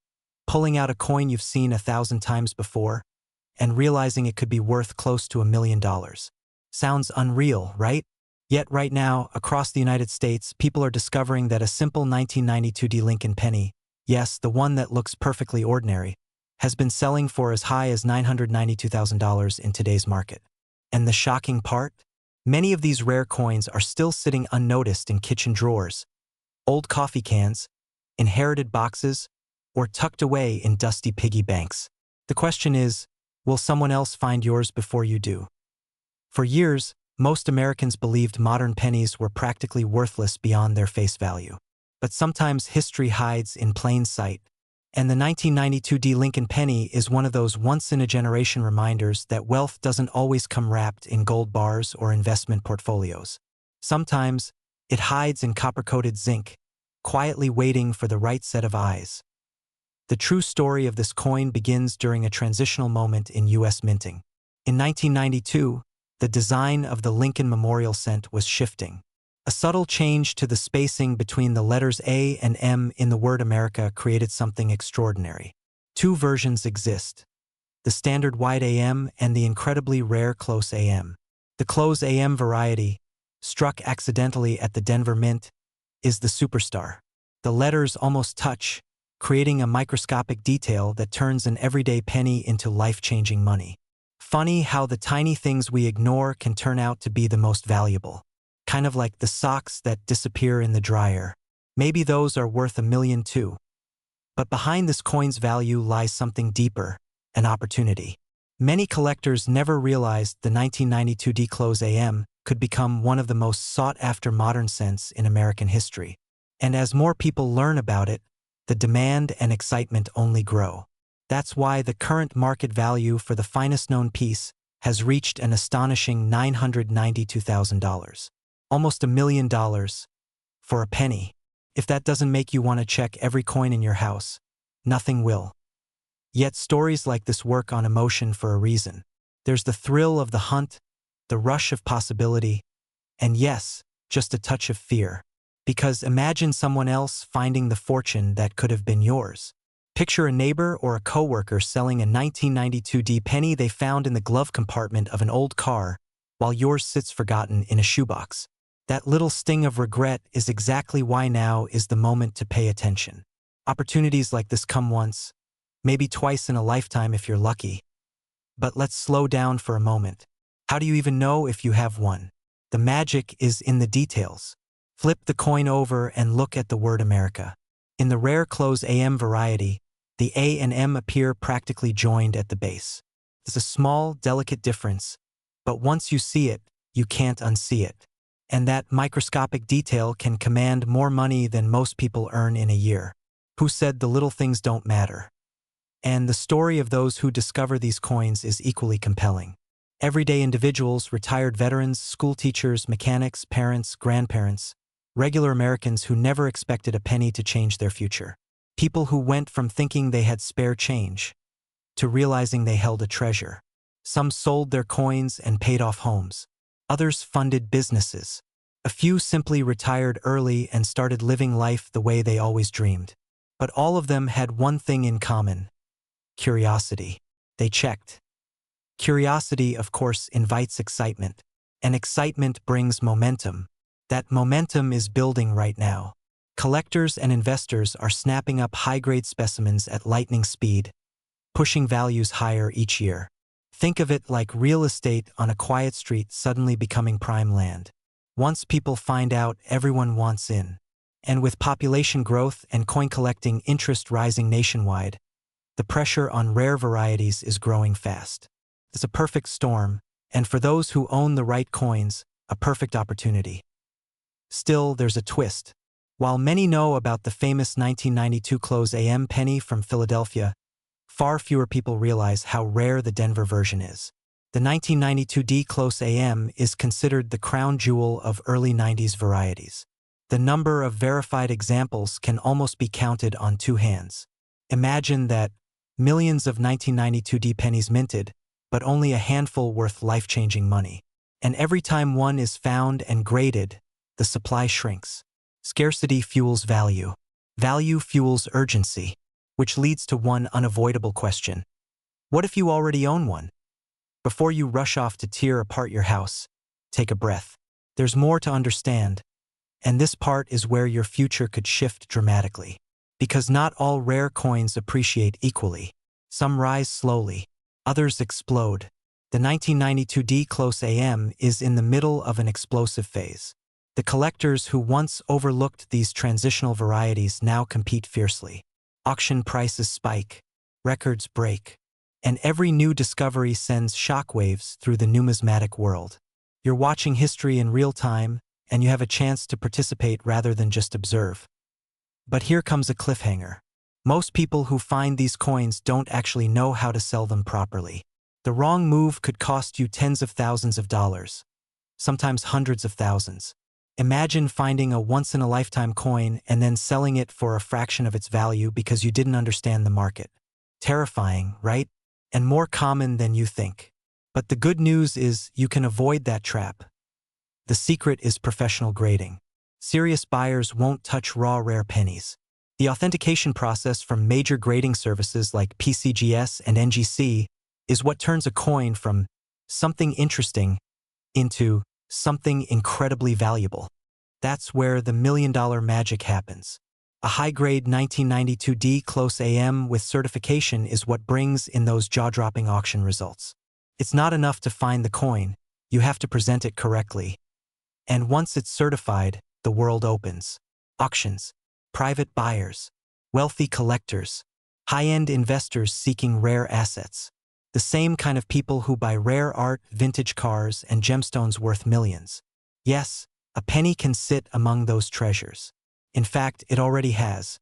pulling out a coin you've seen 1,000 times before, and realizing it could be worth close to $1 million. Sounds unreal, right? Yet right now, across the United States, people are discovering that a simple 1992 D. Lincoln penny, yes, the one that looks perfectly ordinary, has been selling for as high as $992,000 in today's market. And the shocking part? Many of these rare coins are still sitting unnoticed in kitchen drawers, old coffee cans, inherited boxes, or tucked away in dusty piggy banks. The question is, will someone else find yours before you do? For years, most Americans believed modern pennies were practically worthless beyond their face value. But sometimes history hides in plain sight, and the 1992 D. Lincoln penny is one of those once-in-a-generation reminders that wealth doesn't always come wrapped in gold bars or investment portfolios. Sometimes, it hides in copper-coated zinc, quietly waiting for the right set of eyes. The true story of this coin begins during a transitional moment in U.S. minting. In 1992, the design of the Lincoln Memorial Cent was shifting. A subtle change to the spacing between the letters A and M in the word America created something extraordinary. Two versions exist: the standard wide AM and the incredibly rare close AM. The close AM variety, struck accidentally at the Denver Mint, is the superstar. The letters almost touch, creating a microscopic detail that turns an everyday penny into life-changing money. Funny how the tiny things we ignore can turn out to be the most valuable. Kind of like the socks that disappear in the dryer. Maybe those are worth $1 million too. But behind this coin's value lies something deeper, an opportunity. Many collectors never realized the 1992 D close AM could become one of the most sought-after modern cents in American history. And as more people learn about it, the demand and excitement only grow. That's why the current market value for the finest known piece has reached an astonishing $992,000. Almost $1 million for a penny. If that doesn't make you want to check every coin in your house, nothing will. Yet stories like this work on emotion for a reason. There's the thrill of the hunt, the rush of possibility, and yes, just a touch of fear. Because imagine someone else finding the fortune that could have been yours. Picture a neighbor or a coworker selling a 1992 D penny they found in the glove compartment of an old car, while yours sits forgotten in a shoebox. That little sting of regret is exactly why now is the moment to pay attention. Opportunities like this come once, maybe twice in a lifetime if you're lucky. But let's slow down for a moment. How do you even know if you have one? The magic is in the details. Flip the coin over and look at the word America. In the rare close AM variety, the A and M appear practically joined at the base. It's a small, delicate difference, but once you see it, you can't unsee it. And that microscopic detail can command more money than most people earn in a year. Who said the little things don't matter? And the story of those who discover these coins is equally compelling. Everyday individuals, retired veterans, school teachers, mechanics, parents, grandparents, regular Americans who never expected a penny to change their future. People who went from thinking they had spare change to realizing they held a treasure. Some sold their coins and paid off homes. Others funded businesses. A few simply retired early and started living life the way they always dreamed. But all of them had one thing in common: curiosity. They checked. Curiosity, of course, invites excitement. And excitement brings momentum. That momentum is building right now. Collectors and investors are snapping up high-grade specimens at lightning speed, pushing values higher each year. Think of it like real estate on a quiet street suddenly becoming prime land. Once people find out, everyone wants in. And with population growth and coin collecting interest rising nationwide, the pressure on rare varieties is growing fast. It's a perfect storm, and for those who own the right coins, a perfect opportunity. Still, there's a twist. While many know about the famous 1992 close AM penny from Philadelphia, far fewer people realize how rare the Denver version is. The 1992 D close AM is considered the crown jewel of early 90s varieties. The number of verified examples can almost be counted on two hands. Imagine that, millions of 1992 D pennies minted, but only a handful worth life-changing money. And every time one is found and graded, the supply shrinks. Scarcity fuels value. Value fuels urgency, which leads to one unavoidable question. What if you already own one? Before you rush off to tear apart your house, take a breath. There's more to understand, and this part is where your future could shift dramatically. Because not all rare coins appreciate equally. Some rise slowly, others explode. The 1992 D close AM is in the middle of an explosive phase. The collectors who once overlooked these transitional varieties now compete fiercely. Auction prices spike, records break, and every new discovery sends shockwaves through the numismatic world. You're watching history in real time, and you have a chance to participate rather than just observe. But here comes a cliffhanger. Most people who find these coins don't actually know how to sell them properly. The wrong move could cost you tens of thousands of dollars, sometimes hundreds of thousands. Imagine finding a once-in-a-lifetime coin and then selling it for a fraction of its value because you didn't understand the market. Terrifying, right? And more common than you think. But the good news is you can avoid that trap. The secret is professional grading. Serious buyers won't touch raw rare pennies. The authentication process from major grading services like PCGS and NGC is what turns a coin from something interesting into something incredibly valuable. That's where the million-dollar magic happens. A high-grade 1992D close AM with certification is what brings in those jaw-dropping auction results. It's not enough to find the coin, you have to present it correctly. And once it's certified, the world opens. Auctions, private buyers, wealthy collectors, high-end investors seeking rare assets. The same kind of people who buy rare art, vintage cars, and gemstones worth millions. Yes, a penny can sit among those treasures. In fact, it already has.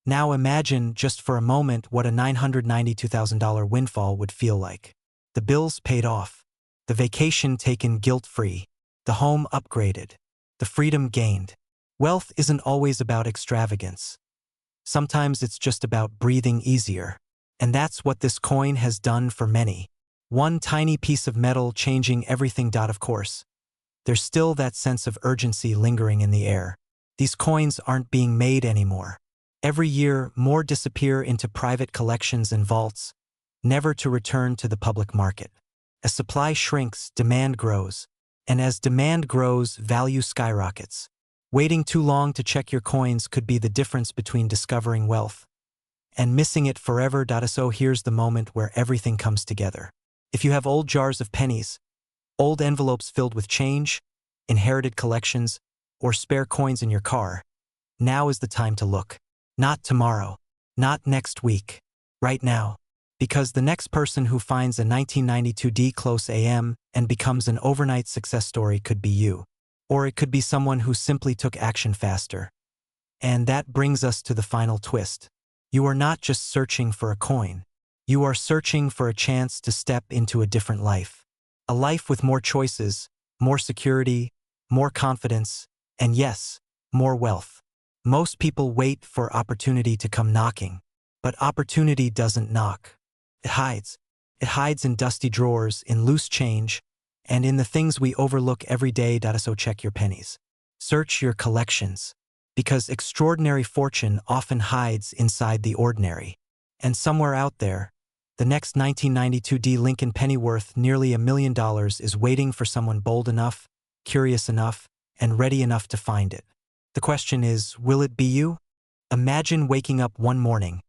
Now imagine just for a moment what a $992,000 windfall would feel like. The bills paid off, the vacation taken guilt-free, the home upgraded, the freedom gained. Wealth isn't always about extravagance. Sometimes it's just about breathing easier. And that's what this coin has done for many. One tiny piece of metal changing everything. Of course, there's still that sense of urgency lingering in the air. These coins aren't being made anymore. Every year, more disappear into private collections and vaults, never to return to the public market. As supply shrinks, demand grows. And as demand grows, value skyrockets. Waiting too long to check your coins could be the difference between discovering wealth and missing it forever. So here's the moment where everything comes together. If you have old jars of pennies, old envelopes filled with change, inherited collections, or spare coins in your car, now is the time to look. Not tomorrow, not next week, right now. Because the next person who finds a 1992D close AM and becomes an overnight success story could be you. Or it could be someone who simply took action faster. And that brings us to the final twist. You are not just searching for a coin. You are searching for a chance to step into a different life. A life with more choices, more security, more confidence, and yes, more wealth. Most people wait for opportunity to come knocking, but opportunity doesn't knock. It hides. It hides in dusty drawers, in loose change, and in the things we overlook every day. So check your pennies. Search your collections, because extraordinary fortune often hides inside the ordinary. And somewhere out there, the next 1992D Lincoln penny worth nearly $1 million is waiting for someone bold enough, curious enough, and ready enough to find it. The question is, will it be you? Imagine waking up one morning,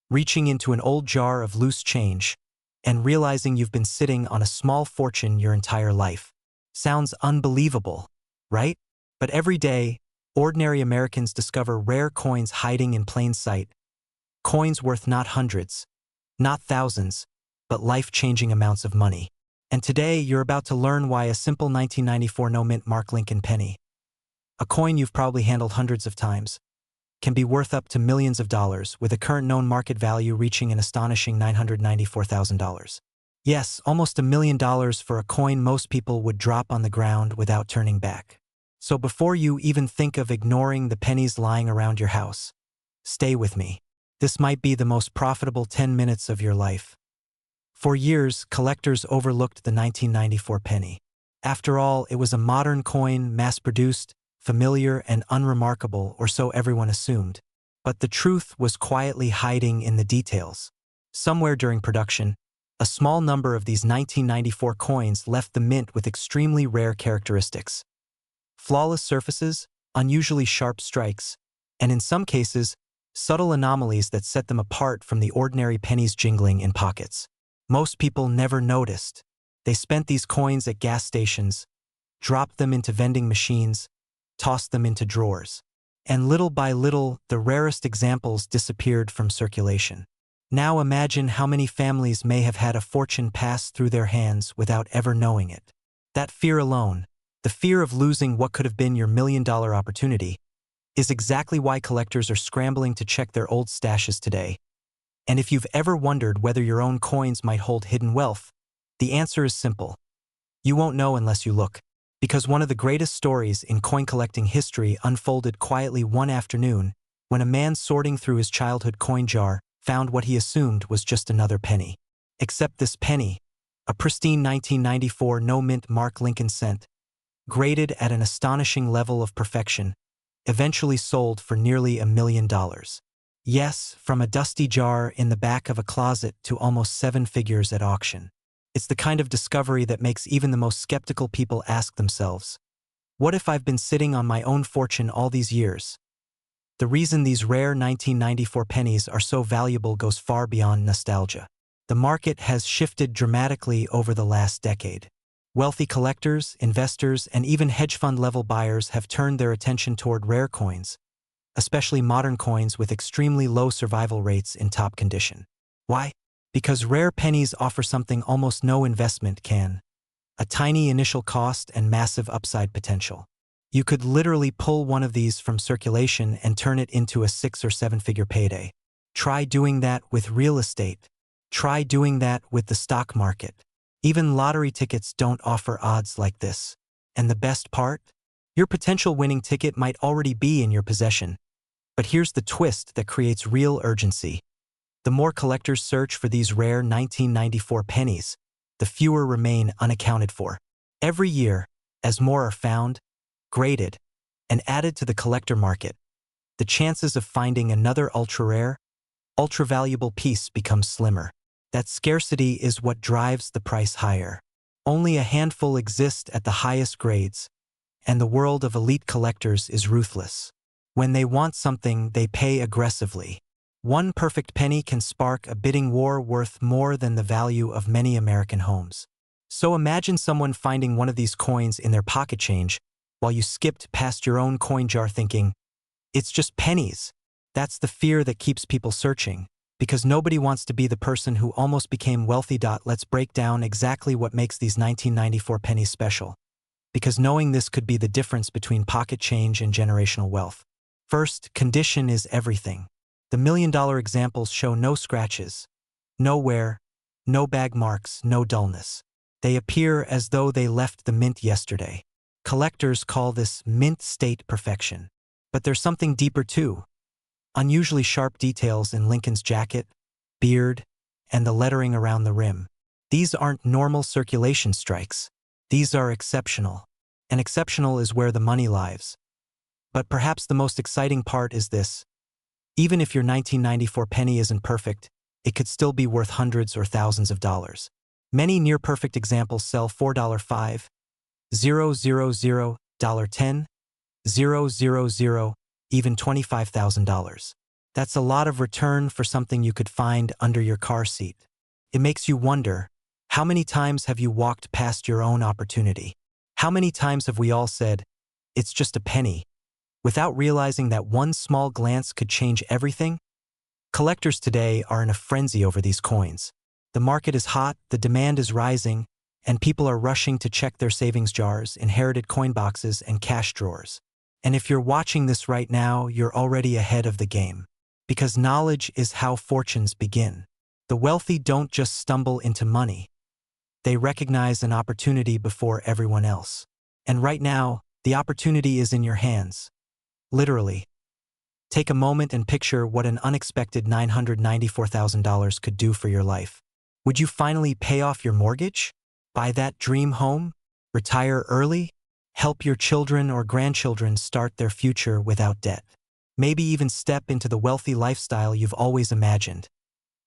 reaching into an old jar of loose change, and realizing you've been sitting on a small fortune your entire life. Sounds unbelievable, right? But every day, ordinary Americans discover rare coins hiding in plain sight. Coins worth not hundreds, not thousands, but life-changing amounts of money. And today, you're about to learn why a simple 1994 no-mint Mark Lincoln penny, a coin you've probably handled hundreds of times, can be worth up to millions of dollars, with a current known market value reaching an astonishing $994,000. Yes, almost $1 million for a coin most people would drop on the ground without turning back. So before you even think of ignoring the pennies lying around your house, stay with me. This might be the most profitable 10 minutes of your life. For years, collectors overlooked the 1994 penny. After all, it was a modern coin, mass-produced, familiar, and unremarkable, or so everyone assumed. But the truth was quietly hiding in the details. Somewhere during production, a small number of these 1994 coins left the mint with extremely rare characteristics. Flawless surfaces, unusually sharp strikes, and in some cases, subtle anomalies that set them apart from the ordinary pennies jingling in pockets. Most people never noticed. They spent these coins at gas stations, dropped them into vending machines, tossed them into drawers. And little by little, the rarest examples disappeared from circulation. Now imagine how many families may have had a fortune pass through their hands without ever knowing it. That fear alone, the fear of losing what could have been your million-dollar opportunity, is exactly why collectors are scrambling to check their old stashes today. And if you've ever wondered whether your own coins might hold hidden wealth, the answer is simple. You won't know unless you look. Because one of the greatest stories in coin collecting history unfolded quietly one afternoon when a man sorting through his childhood coin jar found what he assumed was just another penny. Except this penny, a pristine 1994 no-mint Mark Lincoln cent, graded at an astonishing level of perfection, eventually sold for nearly $1 million. Yes, from a dusty jar in the back of a closet to almost 7 figures at auction. It's the kind of discovery that makes even the most skeptical people ask themselves, what if I've been sitting on my own fortune all these years? The reason these rare 1994 pennies are so valuable goes far beyond nostalgia. The market has shifted dramatically over the last decade. Wealthy collectors, investors, and even hedge fund-level buyers have turned their attention toward rare coins, especially modern coins with extremely low survival rates in top condition. Why? Because rare pennies offer something almost no investment can: a tiny initial cost and massive upside potential. You could literally pull one of these from circulation and turn it into a 6- or 7-figure payday. Try doing that with real estate. Try doing that with the stock market. Even lottery tickets don't offer odds like this. And the best part? Your potential winning ticket might already be in your possession. But here's the twist that creates real urgency. The more collectors search for these rare 1994 pennies, the fewer remain unaccounted for. Every year, as more are found, graded, and added to the collector market, the chances of finding another ultra-rare, ultra-valuable piece become slimmer. That scarcity is what drives the price higher. Only a handful exist at the highest grades, and the world of elite collectors is ruthless. When they want something, they pay aggressively. One perfect penny can spark a bidding war worth more than the value of many American homes. So imagine someone finding one of these coins in their pocket change while you skipped past your own coin jar thinking, it's just pennies. That's the fear that keeps people searching, because nobody wants to be the person who almost became wealthy. Let's break down exactly what makes these 1994 pennies special, because knowing this could be the difference between pocket change and generational wealth. First, condition is everything. The million-dollar examples show no scratches, no wear, no bag marks, no dullness. They appear as though they left the mint yesterday. Collectors call this mint state perfection. But there's something deeper too. Unusually sharp details in Lincoln's jacket, beard, and the lettering around the rim. These aren't normal circulation strikes. These are exceptional. And exceptional is where the money lies. But perhaps the most exciting part is this. Even if your 1994 penny isn't perfect, it could still be worth hundreds or thousands of dollars. Many near-perfect examples sell for $5, $000, $10, $000, even $25,000. That's a lot of return for something you could find under your car seat. It makes you wonder, how many times have you walked past your own opportunity? How many times have we all said, it's just a penny, without realizing that one small glance could change everything? Collectors today are in a frenzy over these coins. The market is hot, the demand is rising, and people are rushing to check their savings jars, inherited coin boxes, and cash drawers. And if you're watching this right now, you're already ahead of the game. Because knowledge is how fortunes begin. The wealthy don't just stumble into money. They recognize an opportunity before everyone else. And right now, the opportunity is in your hands. Literally. Take a moment and picture what an unexpected $994,000 could do for your life. Would you finally pay off your mortgage? Buy that dream home? Retire early? Help your children or grandchildren start their future without debt? Maybe even step into the wealthy lifestyle you've always imagined.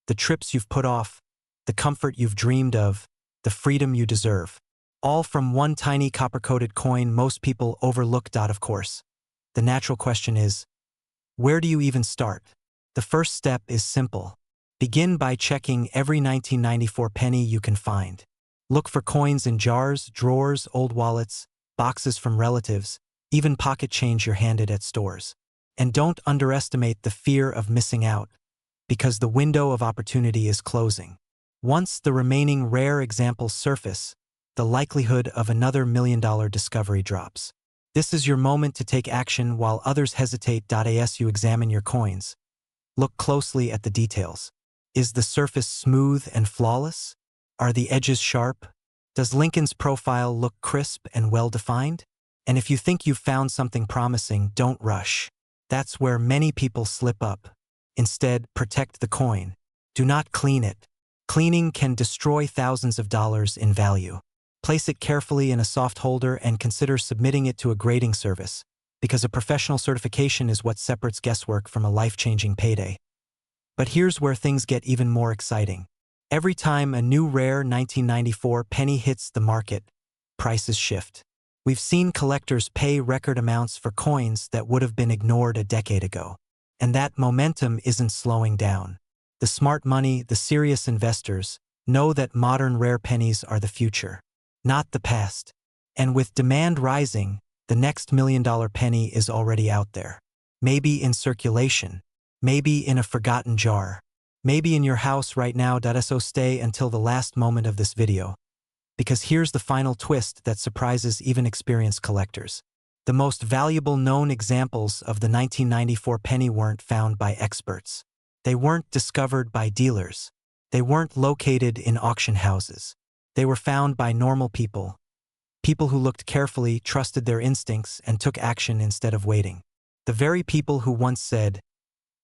The trips you've put off, the comfort you've dreamed of, the freedom you deserve. All from one tiny copper-coated coin most people overlook. Of course. The natural question is, where do you even start? The first step is simple. Begin by checking every 1994 penny you can find. Look for coins in jars, drawers, old wallets, boxes from relatives, even pocket change you're handed at stores. And don't underestimate the fear of missing out, because the window of opportunity is closing. Once the remaining rare examples surface, the likelihood of another million-dollar discovery drops. This is your moment to take action while others hesitate. As you examine your coins, look closely at the details. Is the surface smooth and flawless? Are the edges sharp? Does Lincoln's profile look crisp and well-defined? And if you think you've found something promising, don't rush. That's where many people slip up. Instead, protect the coin. Do not clean it. Cleaning can destroy thousands of dollars in value. Place it carefully in a soft holder and consider submitting it to a grading service, because a professional certification is what separates guesswork from a life-changing payday. But here's where things get even more exciting. Every time a new rare 1994 penny hits the market, prices shift. We've seen collectors pay record amounts for coins that would have been ignored a decade ago. And that momentum isn't slowing down. The smart money, the serious investors, know that modern rare pennies are the future, not the past. And with demand rising, the next $1 million penny is already out there. Maybe in circulation, maybe in a forgotten jar, maybe in your house right now. So stay until the last moment of this video, because here's the final twist that surprises even experienced collectors. The most valuable known examples of the 1994 penny weren't found by experts. They weren't discovered by dealers. They weren't located in auction houses. They were found by normal people. People who looked carefully, trusted their instincts, and took action instead of waiting. The very people who once said,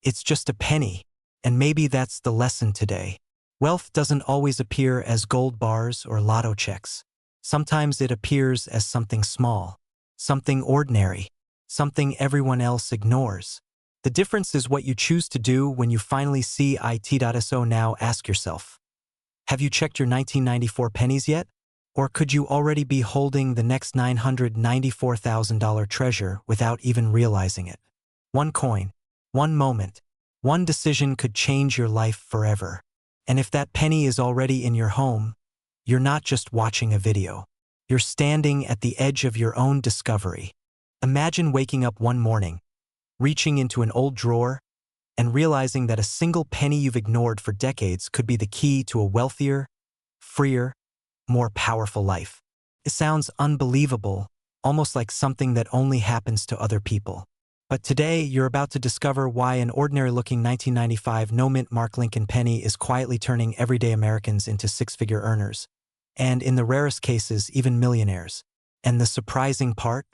"It's just a penny," and maybe that's the lesson today. Wealth doesn't always appear as gold bars or lotto checks. Sometimes it appears as something small, something ordinary, something everyone else ignores. The difference is what you choose to do when you finally see it. So now ask yourself, have you checked your 1994 pennies yet? Or could you already be holding the next $994,000 treasure without even realizing it? One coin, one moment, one decision could change your life forever. And if that penny is already in your home, you're not just watching a video. You're standing at the edge of your own discovery. Imagine waking up one morning, reaching into an old drawer, and realizing that a single penny you've ignored for decades could be the key to a wealthier, freer, more powerful life. It sounds unbelievable, almost like something that only happens to other people. But today, you're about to discover why an ordinary-looking 1995 no-mint Mark Lincoln penny is quietly turning everyday Americans into six-figure earners, and in the rarest cases, even millionaires. And the surprising part?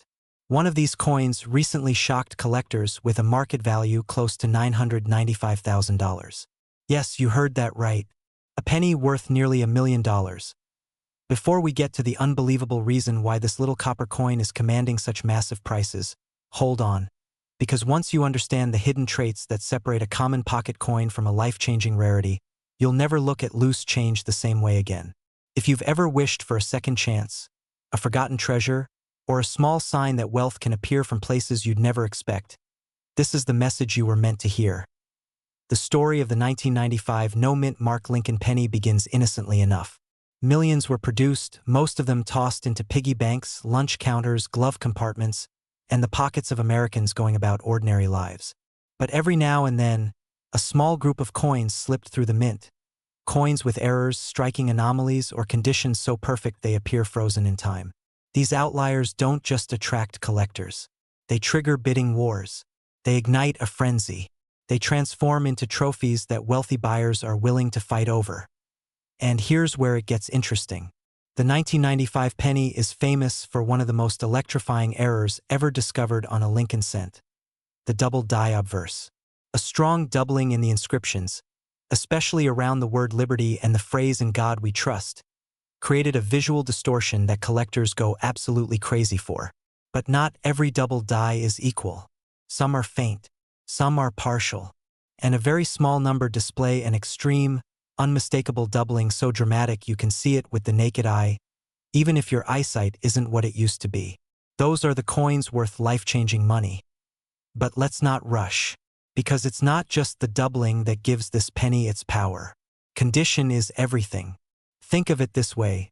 One of these coins recently shocked collectors with a market value close to $995,000. Yes, you heard that right. A penny worth nearly $1 million. Before we get to the unbelievable reason why this little copper coin is commanding such massive prices, hold on. Because once you understand the hidden traits that separate a common pocket coin from a life-changing rarity, you'll never look at loose change the same way again. If you've ever wished for a second chance, a forgotten treasure, or a small sign that wealth can appear from places you'd never expect, this is the message you were meant to hear. The story of the 1995 no-mint Mark Lincoln penny begins innocently enough. Millions were produced, most of them tossed into piggy banks, lunch counters, glove compartments, and the pockets of Americans going about ordinary lives. But every now and then, a small group of coins slipped through the mint. Coins with errors, striking anomalies, or conditions so perfect they appear frozen in time. These outliers don't just attract collectors. They trigger bidding wars. They ignite a frenzy. They transform into trophies that wealthy buyers are willing to fight over. And here's where it gets interesting. The 1995 penny is famous for one of the most electrifying errors ever discovered on a Lincoln cent: the double die obverse. A strong doubling in the inscriptions, especially around the word liberty and the phrase "in God we trust," created a visual distortion that collectors go absolutely crazy for. But not every double die is equal. Some are faint, some are partial, and a very small number display an extreme, unmistakable doubling so dramatic you can see it with the naked eye, even if your eyesight isn't what it used to be. Those are the coins worth life-changing money. But let's not rush, because it's not just the doubling that gives this penny its power. Condition is everything. Think of it this way.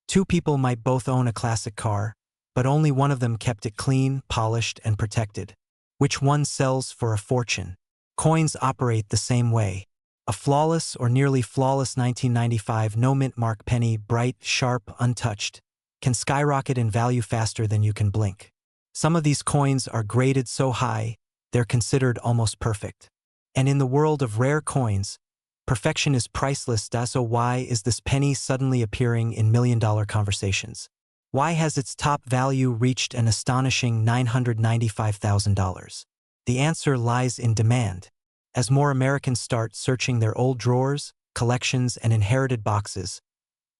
Two people might both own a classic car, but only one of them kept it clean, polished, and protected. Which one sells for a fortune? Coins operate the same way. A flawless or nearly flawless 1995 no-mint Mark penny, bright, sharp, untouched, can skyrocket in value faster than you can blink. Some of these coins are graded so high, they're considered almost perfect. And in the world of rare coins, perfection is priceless. So why is this penny suddenly appearing in million-dollar conversations? Why has its top value reached an astonishing $995,000? The answer lies in demand. As more Americans start searching their old drawers, collections, and inherited boxes,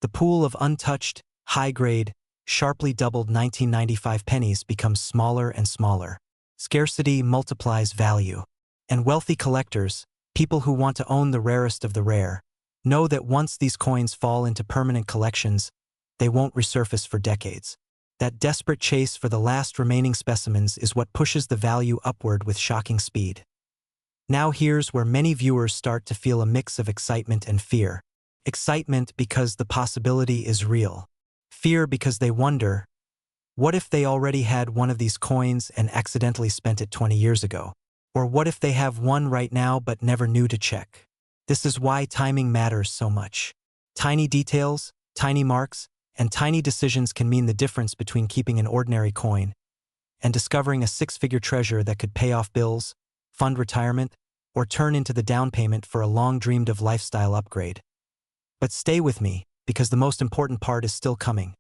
the pool of untouched, high-grade, sharply doubled 1995 pennies becomes smaller and smaller. Scarcity multiplies value. And wealthy collectors, people who want to own the rarest of the rare, Know that once these coins fall into permanent collections, they won't resurface for decades. That desperate chase for the last remaining specimens is what pushes the value upward with shocking speed. Now here's where many viewers start to feel a mix of excitement and fear. Excitement because the possibility is real. Fear because they wonder, what if they already had one of these coins and accidentally spent it 20 years ago? Or what if they have one right now but never knew to check? This is why timing matters so much. Tiny details, tiny marks, and tiny decisions can mean the difference between keeping an ordinary coin and discovering a six-figure treasure that could pay off bills, fund retirement, or turn into the down payment for a long-dreamed-of lifestyle upgrade. But stay with me, because the most important part is still coming.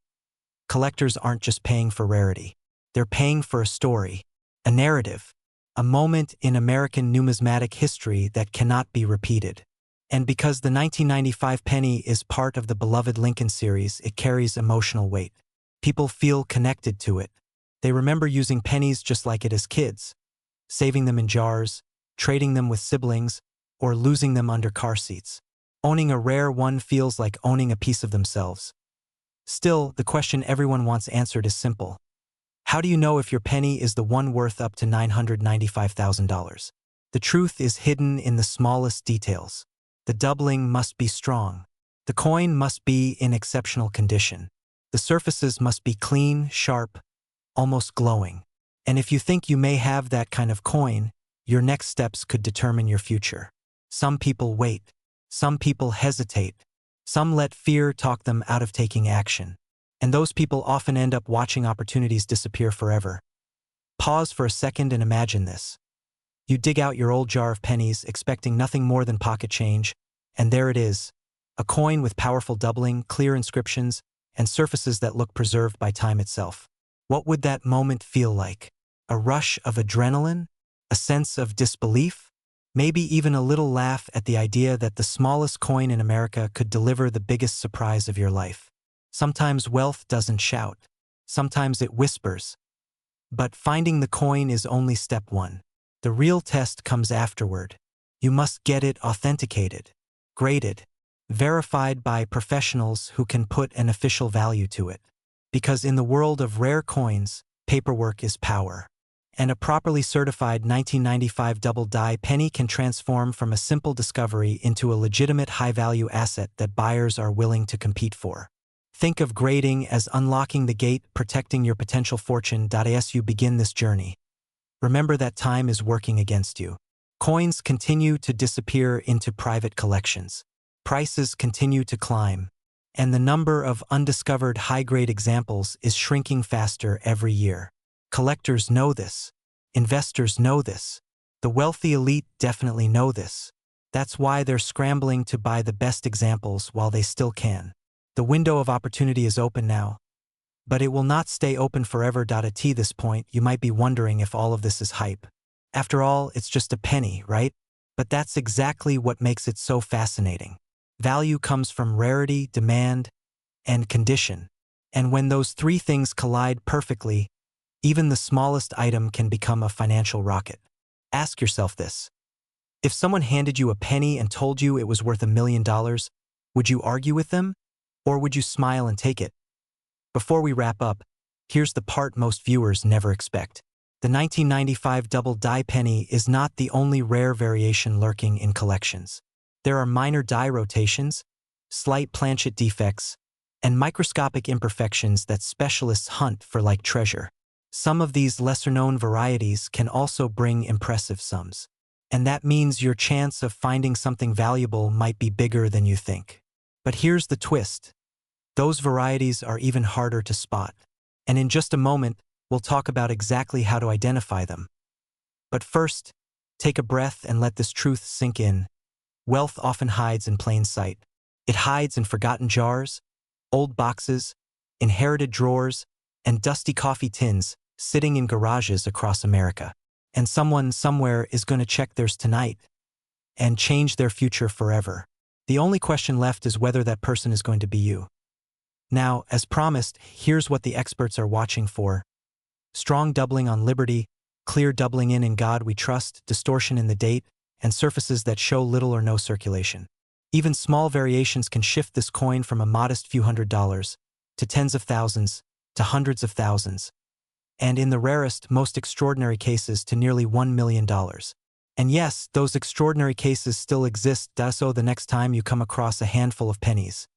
Collectors aren't just paying for rarity. They're paying for a story, a narrative, a moment in American numismatic history that cannot be repeated. And because the 1995 penny is part of the beloved Lincoln series, it carries emotional weight. People feel connected to it. They remember using pennies just like it as kids, saving them in jars, trading them with siblings, or losing them under car seats. Owning a rare one feels like owning a piece of themselves. Still, the question everyone wants answered is simple. How do you know if your penny is the one worth up to $995,000? The truth is hidden in the smallest details. The doubling must be strong. The coin must be in exceptional condition. The surfaces must be clean, sharp, almost glowing. And if you think you may have that kind of coin, your next steps could determine your future. Some people wait. Some people hesitate. Some let fear talk them out of taking action. And those people often end up watching opportunities disappear forever. Pause for a second and imagine this. You dig out your old jar of pennies, expecting nothing more than pocket change, and there it is, a coin with powerful doubling, clear inscriptions, and surfaces that look preserved by time itself. What would that moment feel like? A rush of adrenaline? A sense of disbelief? Maybe even a little laugh at the idea that the smallest coin in America could deliver the biggest surprise of your life. Sometimes wealth doesn't shout. Sometimes it whispers. But finding the coin is only step one. The real test comes afterward. You must get it authenticated, graded, verified by professionals who can put an official value to it. Because in the world of rare coins, paperwork is power. And a properly certified 1995 double-die penny can transform from a simple discovery into a legitimate high-value asset that buyers are willing to compete for. Think of grading as unlocking the gate, protecting your potential fortune. As you begin this journey, remember that time is working against you. Coins continue to disappear into private collections. Prices continue to climb. And the number of undiscovered high-grade examples is shrinking faster every year. Collectors know this. Investors know this. The wealthy elite definitely know this. That's why they're scrambling to buy the best examples while they still can. The window of opportunity is open now. But it will not stay open forever. At this point, you might be wondering if all of this is hype. After all, it's just a penny, right? But that's exactly what makes it so fascinating. Value comes from rarity, demand, and condition. And when those three things collide perfectly, even the smallest item can become a financial rocket. Ask yourself this. If someone handed you a penny and told you it was worth $1 million, would you argue with them? Or would you smile and take it? Before we wrap up, here's the part most viewers never expect. The 1995 double-die penny is not the only rare variation lurking in collections. There are minor die rotations, slight planchet defects, and microscopic imperfections that specialists hunt for like treasure. Some of these lesser-known varieties can also bring impressive sums. And that means your chance of finding something valuable might be bigger than you think. But here's the twist. Those varieties are even harder to spot. And in just a moment, we'll talk about exactly how to identify them. But first, take a breath and let this truth sink in. Wealth often hides in plain sight. It hides in forgotten jars, old boxes, inherited drawers, and dusty coffee tins sitting in garages across America. And someone somewhere is going to check theirs tonight and change their future forever. The only question left is whether that person is going to be you. Now, as promised, here's what the experts are watching for. Strong doubling on liberty, clear doubling in God we trust, distortion in the date, and surfaces that show little or no circulation. Even small variations can shift this coin from a modest few $100s to tens of thousands to hundreds of thousands, and in the rarest, most extraordinary cases to nearly $1 million. And yes, those extraordinary cases still exist, so the next time you come across a handful of pennies,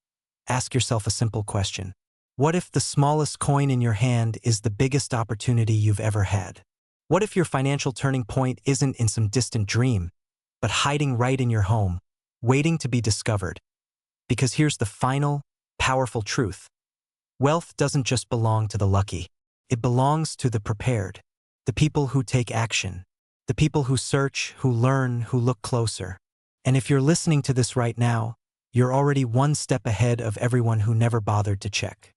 ask yourself a simple question. What if the smallest coin in your hand is the biggest opportunity you've ever had? What if your financial turning point isn't in some distant dream, but hiding right in your home, waiting to be discovered? Because here's the final, powerful truth. Wealth doesn't just belong to the lucky. It belongs to the prepared, the people who take action, the people who search, who learn, who look closer. And if you're listening to this right now, you're already one step ahead of everyone who never bothered to check.